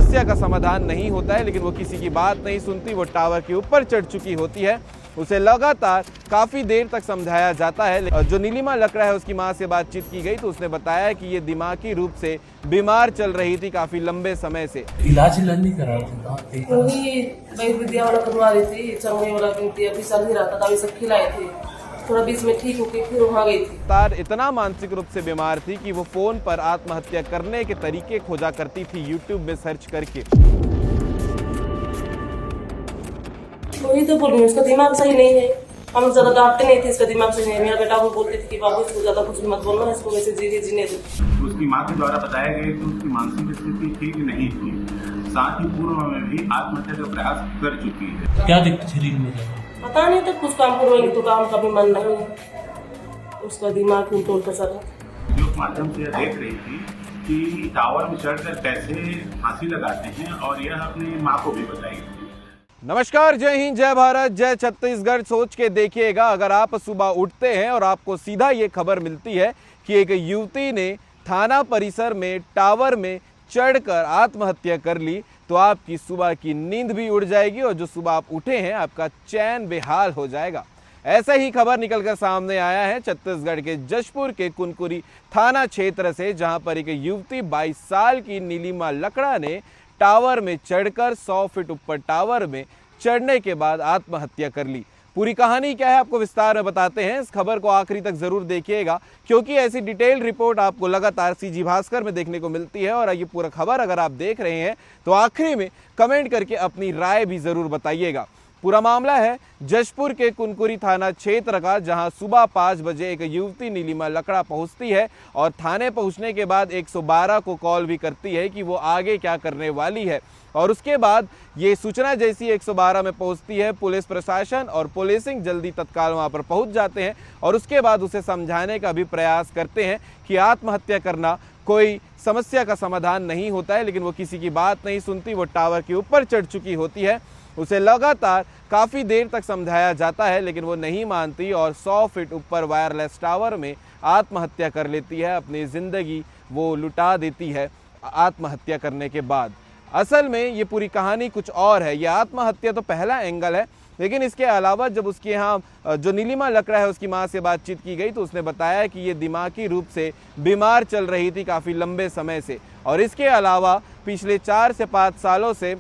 समस्या का समाधान नहीं होता है, लेकिन वो किसी की बात नहीं सुनती। वो टावर के ऊपर चढ़ चुकी होती है, उसे लगातार काफ़ी देर तक समझाया जाता है। जो नीलिमा लकड़ा है, उसकी माँ से बातचीत की गई तो उसने बताया कि ये दिमागी रूप से बीमार चल रही थी काफ़ी लंबे समय से। इलाज नहीं करा था, वही विद्या वाला करवा रही थी, चरमई वाला अभी चल ही रहा था, दवाई सब खिलाए थे, थोड़ा बीच में ठीक होके फिर वहाँ गई थी। तार इतना मानसिक रूप से बीमार थी कि वो फोन पर आत्महत्या करने के तरीके खोजा करती थी यूट्यूब में सर्च करके। वही तो बोल रही हूँ, उसका दिमाग सही नहीं है। हम ज्यादा डांटते नहीं थे, इसका दिमाग सही नहीं है। मेरा बेटा वो बोलते थे कि बाबू इसको ज्यादा कुछ मत बोलना, इसको वैसे जीने दो। उसकी मां के द्वारा बताया गया कि उसकी मानसिक स्थिति ठीक नहीं थी, साथ ही पूर्व में भी आत्महत्या का प्रयास कर चुकी है। क्या दिक्कत शरीर में? पता नहीं था, कुछ काम करवाएंगे तो काम का भी मन नहीं है, उसका दिमाग उल्टोल का सर है। जो माध्यम से यह देख रही थी कि टावर में चढ़कर कैसे फांसी लगाते हैं, और यह अपनी माँ को भी बताई। नमस्कार, जय हिंद, जय भारत, जय छत्तीसगढ़। सोच के देखिएगा, अगर आप सुबह उठते हैं और आपको सीधा ये खबर मिलती है कि एक युवती ने थाना परिसर में टावर में चढ़कर आत्महत्या कर ली, तो आपकी सुबह की नींद भी उड़ जाएगी और जो सुबह आप उठे हैं आपका चैन बेहाल हो जाएगा। ऐसा ही खबर निकलकर सामने आया है छत्तीसगढ़ के जशपुर के कुनकुरी थाना क्षेत्र से, जहां पर एक युवती 22 साल की नीलिमा लकड़ा ने टावर में चढ़कर 100 फीट ऊपर टावर में चढ़ने के बाद आत्महत्या कर ली। पूरी कहानी क्या है आपको विस्तार में बताते हैं। इस खबर को आखिरी तक जरूर देखिएगा, क्योंकि ऐसी डिटेल रिपोर्ट आपको लगातार सीजी भास्कर में देखने को मिलती है। और ये पूरा खबर अगर आप देख रहे हैं तो आखिरी में कमेंट करके अपनी राय भी जरूर बताइएगा। पूरा मामला है जशपुर के कुनकुरी थाना क्षेत्र का, जहां सुबह 5 बजे एक युवती नीलिमा लकड़ा पहुंचती है और थाने पहुंचने के बाद 112 को कॉल भी करती है कि वो आगे क्या करने वाली है। और उसके बाद ये सूचना जैसी 112 में पहुंचती है, पुलिस प्रशासन और पुलिसिंग जल्दी तत्काल वहां पर पहुंच जाते हैं और उसके बाद उसे समझाने का भी प्रयास करते हैं कि आत्महत्या करना कोई समस्या का समाधान नहीं होता है, लेकिन वो किसी की बात नहीं सुनती। वो टावर के ऊपर चढ़ चुकी होती है, उसे लगातार काफ़ी देर तक समझाया जाता है, लेकिन वो नहीं मानती और 100 फीट ऊपर वायरलेस टावर में आत्महत्या कर लेती है। अपनी ज़िंदगी वो लुटा देती है आत्महत्या करने के बाद। असल में ये पूरी कहानी कुछ और है। ये आत्महत्या तो पहला एंगल है, लेकिन इसके अलावा जब उसके यहाँ जो नीलिमा लकड़ा है उसकी माँ से बातचीत की गई तो उसने बताया कि ये दिमागी रूप से बीमार चल रही थी काफ़ी लंबे समय से, और इसके अलावा पिछले 4 से 5 सालों से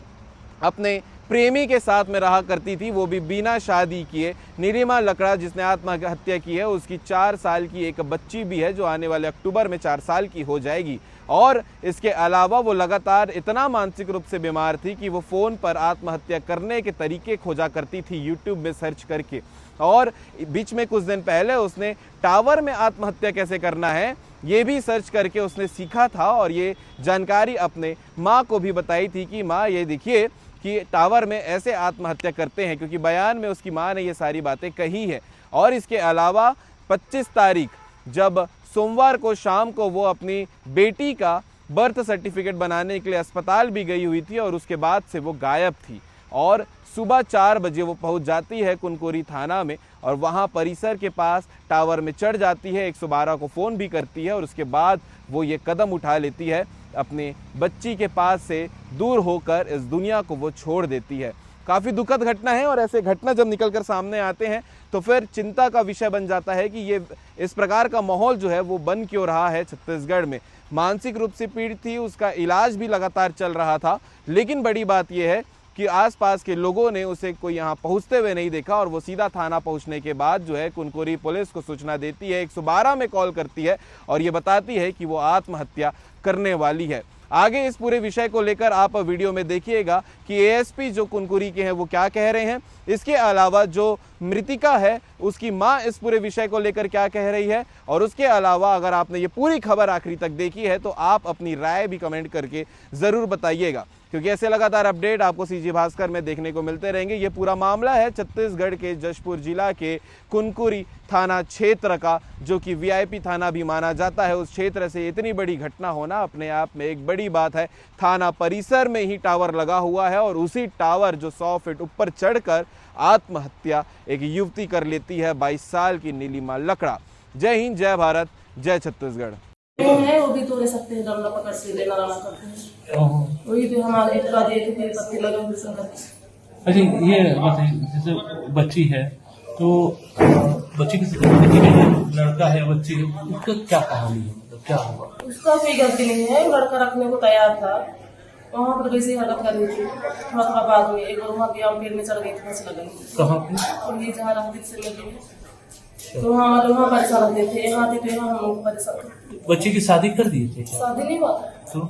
अपने प्रेमी के साथ में रहा करती थी, वो भी बिना शादी किए। नीलिमा लकड़ा जिसने आत्महत्या की है, उसकी 4 साल की एक बच्ची भी है जो आने वाले अक्टूबर में 4 साल की हो जाएगी। और इसके अलावा वो लगातार इतना मानसिक रूप से बीमार थी कि वो फ़ोन पर आत्महत्या करने के तरीके खोजा करती थी यूट्यूब में सर्च करके। और बीच में कुछ दिन पहले उसने टावर में आत्महत्या कैसे करना है ये भी सर्च करके उसने सीखा था, और ये जानकारी अपने माँ को भी बताई थी कि माँ ये देखिए कि टावर में ऐसे आत्महत्या करते हैं, क्योंकि बयान में उसकी माँ ने ये सारी बातें कही है। और इसके अलावा 25 तारीख जब सोमवार को शाम को वो अपनी बेटी का बर्थ सर्टिफिकेट बनाने के लिए अस्पताल भी गई हुई थी और उसके बाद से वो गायब थी। और सुबह 4 बजे वो पहुंच जाती है कुनकुरी थाना में और वहां परिसर के पास टावर में चढ़ जाती है, 112 को फ़ोन भी करती है और उसके बाद वो ये कदम उठा लेती है, अपने बच्ची के पास से दूर होकर इस दुनिया को वो छोड़ देती है। काफ़ी दुखद घटना है, और ऐसे घटना जब निकलकर सामने आते हैं तो फिर चिंता का विषय बन जाता है कि ये इस प्रकार का माहौल जो है वो बन क्यों रहा है छत्तीसगढ़ में। मानसिक रूप से पीड़ित थी, उसका इलाज भी लगातार चल रहा था, लेकिन बड़ी बात यह है कि आसपास के लोगों ने उसे कोई यहाँ पहुँचते हुए नहीं देखा और वो सीधा थाना पहुँचने के बाद जो है कुनकुरी पुलिस को सूचना देती है, 112 में कॉल करती है और ये बताती है कि वो आत्महत्या करने वाली है। आगे इस पूरे विषय को लेकर आप वीडियो में देखिएगा कि एएसपी जो कुनकुरी के हैं वो क्या कह रहे हैं। इसके अलावा जो मृतिका है उसकी माँ इस पूरे विषय को लेकर क्या कह रही है, और उसके अलावा अगर आपने ये पूरी खबर आखिरी तक देखी है तो आप अपनी राय भी कमेंट करके ज़रूर बताइएगा, क्योंकि ऐसे लगातार अपडेट आपको सीजी भास्कर में देखने को मिलते रहेंगे। ये पूरा मामला है छत्तीसगढ़ के जशपुर जिला के कुनकुरी थाना क्षेत्र का, जो कि वीआईपी थाना भी माना जाता है। उस क्षेत्र से इतनी बड़ी घटना होना अपने आप में एक बड़ी बात है। थाना परिसर में ही टावर लगा हुआ है और उसी टावर जो 100 फीट ऊपर चढ़कर आत्महत्या एक युवती कर लेती है, 22 साल की नीलिमा लकड़ा। जय हिंद, जय भारत, जय छत्तीसगढ़। है, वो भी तो ले सकते हैं, डंडा पकड़ से लेना लाना करते हैं। वही तो हमारे एक बार ये थे पत्ते लगे हुए संगत। अच्छा ये बताइए, जैसे बच्ची है तो बच्ची की लड़का है, बच्ची है, उसका क्या कहानी है, मतलब क्या हुआ? उसका कोई गलती नहीं है, लड़का रखने को तैयार था, वहाँ पर वैसे ही हरकत कर रही थी। थोड़ा थोड़ा बाद में एक बार वहाँ गया, पेड़ में चढ़ गई थी, फंस लग गई। कहाँ पे? और ये जहाँ राहत से लगी है, तो वहाँ मतलब वहाँ परेशान रहते थे, यहाँ थे तो यहाँ हम लोग परेशान थे। बच्ची की शादी कर दिए थे क्या? शादी नहीं हुआ तो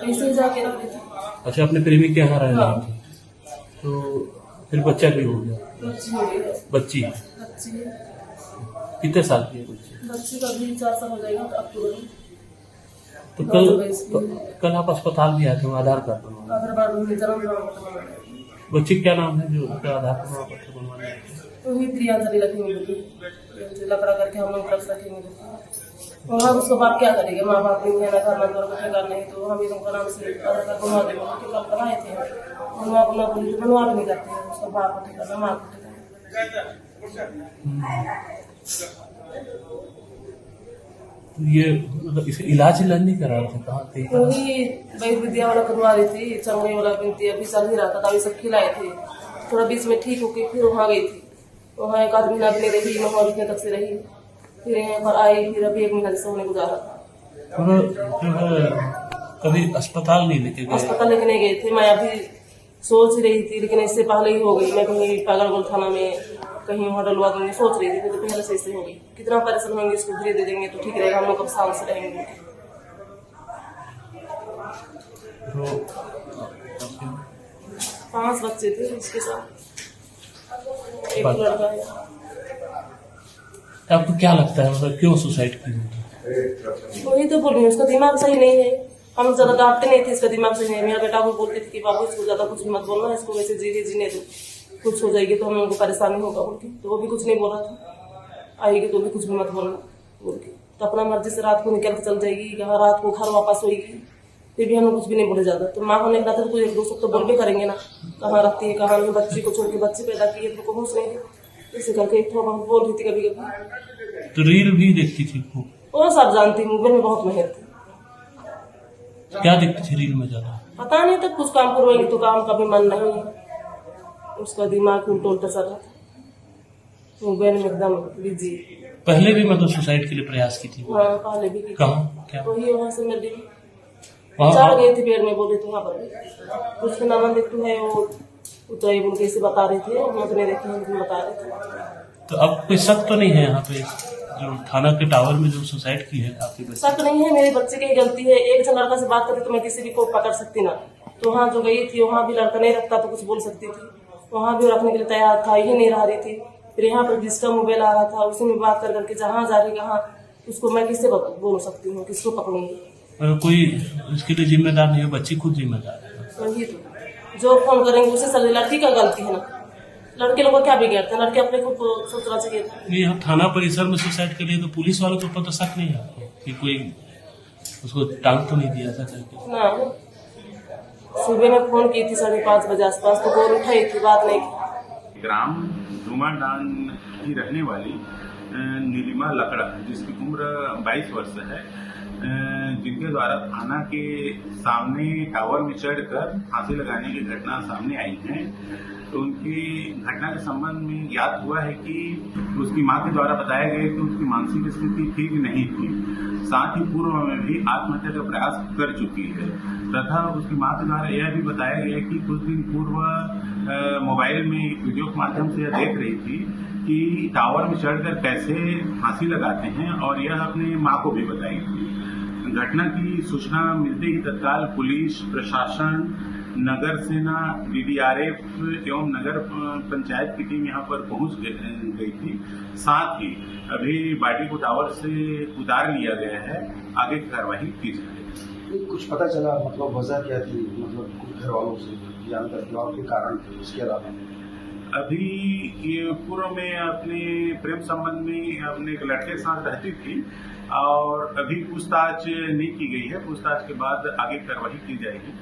ऐसे ही जाके रख थे। अच्छा, अपने प्रेमी के यहाँ रह हाँ। रहे थे, तो फिर बच्चा भी हो गया। बच्ची हो गई है, बच्ची बच्ची कितने साल की है बच्ची? बच्ची का भी 4 साल हो जाएगा अक्टूबर में। तो कल आप अस्पताल भी आए थे, वहाँ आधार कार्ड बनवाने। अगर बार में जन्म दिवस बच्ची क्या नाम है जो उसका आधार प्रमाण पत्र बनवाने आए थे? तो ही प्रियांजलि रखेंगे बोली, लकड़ा करके हम लोग रख सकेंगे। वहाँ उसको बाप क्या करेगा, माँ बाप नहीं है ना, घर में कुछ करना नहीं, तो हम लोग नाम से आधार कार्ड बनवा देंगे। तो कल बनाए थे हम अपना बोली, तो बनवा भी नहीं करते हैं, उसका बाप को ठेका माँ को ठेका। तो ये मतलब इसे इलाज नहीं करा रहे थे, कहाँ थे? वही वही विद्या वाला करवा रही थी, चंगई वाला बिनती अभी चल ही रहा था, अभी सब खिलाए थे। थोड़ा बीच में ठीक होके फिर वहाँ गई थी, वहाँ 1 आध महीना भी नहीं रही, 9 महीने तक से रही, फिर यहाँ पर आई, फिर अभी 1 महीना जैसे होने गुजारा था। कभी अस्पताल नहीं लेके गए? अस्पताल लेके नहीं गए थे, मैं अभी सोच रही थी, लेकिन इससे पहले ही हो गई। मैं कहीं पागलगोल थाना में कहीं वहाँ डलवा दूंगी सोच रही थी, तो पहले से ऐसे होगी। कितना परेशान होंगे, इसको धीरे दे देंगे तो ठीक रहेगा, हम लोग अब शांत से रहेंगे। तो 5 बच्चे थे उसके साथ, एक लड़का है। आपको क्या लगता है, मतलब क्यों सुसाइड की? वही तो बोल रही हूँ, उसका दिमाग सही नहीं है। हम ज्यादा डांटते नहीं थे, इसका दिमाग सही नहीं है। मेरा बेटा भी बोलते थे कि बाबू इसको ज्यादा कुछ भी मत बोलना, इसको वैसे जीने दो, कुछ हो जाएगी तो हम लोगों को परेशानी होगा बोल के। तो वो भी कुछ नहीं बोला था, आएगी तो भी कुछ भी मत बोलना बोल के। तो अपना मर्जी से रात को निकल के चल जाएगी, कहाँ रात को घर वापस होगी, फिर भी हम लोग कुछ भी नहीं बोले ज्यादा। तो माँ होने के नाते तो एक दूसरे तो बोल भी करेंगे ना, कहाँ रखती है कहाँ नहीं। बच्ची को छोड़ के बच्चे पैदा किए तो होश नहीं है, इसे करके थोड़ा बहुत बोल रही थी कभी कभी। तो रील भी देखती थी खूब? वो सब जानती, मोबाइल में बहुत महर थी। क्या देखती थी रील में ज्यादा? पता नहीं, तक कुछ काम करवाएंगे तो काम का भी मन नहीं है, उसका दिमाग उल्टा उल्टा सा रहा, मोबाइल में एकदम बिजी। पहले भी मतलब सुसाइड के लिए प्रयास की थी? हाँ पहले भी की। कहाँ क्या? वही वहाँ से मिल रही वहाँ चढ़ गए थे पेड़ में, बोले थे वहाँ पर उसके नाम देखते है, वो उतराई बोल के बता रहे थे, हम तो नहीं देखे हैं लेकिन बता रहे थे। तो अब कोई शक तो नहीं है यहाँ पे जो थाना के टावर में जो सुसाइड की है आपकी बच्ची? शक नहीं है, मेरे बच्चे की ही गलती है। एक जन लड़का से बात करती तो मैं किसी भी को पकड़ सकती ना। तो वहाँ जो गई थी वहाँ भी लड़का नहीं रखता तो कुछ बोल सकती थी, वहाँ भी रखने के लिए तैयार था, ये नहीं रह रही थी। फिर यहाँ पर जिसका मोबाइल आ रहा था उसी में बात कर करके जहाँ जा रही कहाँ, उसको मैं किससे बोल सकती हूँ, किसको पकड़ूंगी? कोई इसके लिए जिम्मेदार नहीं है, बच्ची खुद जिम्मेदार है। वही तो, जो फोन करेंगे उसे सर, लड़की का गलती है ना, लड़के लोग क्या बिगड़ते हैं, लड़के अपने खुद को सोचना चाहिए था। नहीं, हम थाना परिसर में सुसाइड कर लिए तो पुलिस वालों के ऊपर तो शक नहीं है आपको कि कोई उसको टांग तो नहीं दिया था करके? ना, सुबह में फोन की थी 5:30 बजे आसपास, तो फोन उठाई थी, बात नहीं की। ग्राम धुमाडान की रहने वाली नीलिमा लकड़ा, जिसकी उम्र 22 वर्ष है, जिनके द्वारा थाना के सामने टावर में चढ़कर फांसी लगाने की घटना सामने आई है। तो उनकी घटना के संबंध में ज्ञात हुआ है कि उसकी मां के द्वारा बताया गया कि उसकी मानसिक स्थिति ठीक नहीं थी, साथ ही पूर्व में भी आत्महत्या का प्रयास कर चुकी है। तथा उसकी मां के द्वारा यह भी बताया गया कि कुछ दिन पूर्व मोबाइल में वीडियो के माध्यम से यह देख रही थी कि टावर में चढ़कर कैसे फांसी लगाते हैं, और यह अपने मां को भी बताई थी। घटना की सूचना मिलते ही तत्काल पुलिस प्रशासन, नगर सेना, डीडीआरएफ एवं नगर पंचायत की टीम यहां पर पहुंच गई थी। साथ ही अभी बॉडी को टावर से उतार लिया गया है, आगे की कार्रवाई की जाएगी। कुछ पता चला, मतलब वजह क्या थी, मतलब कुछ घर वालों से जानकर जो आपके कारण थे, इसके अलावा? अभी ये पूर्व में अपने प्रेम संबंध में अपने एक लड़के के साथ रहती थी, और अभी पूछताछ नहीं की गई है। पूछताछ के बाद आगे कार्रवाई की जाएगी।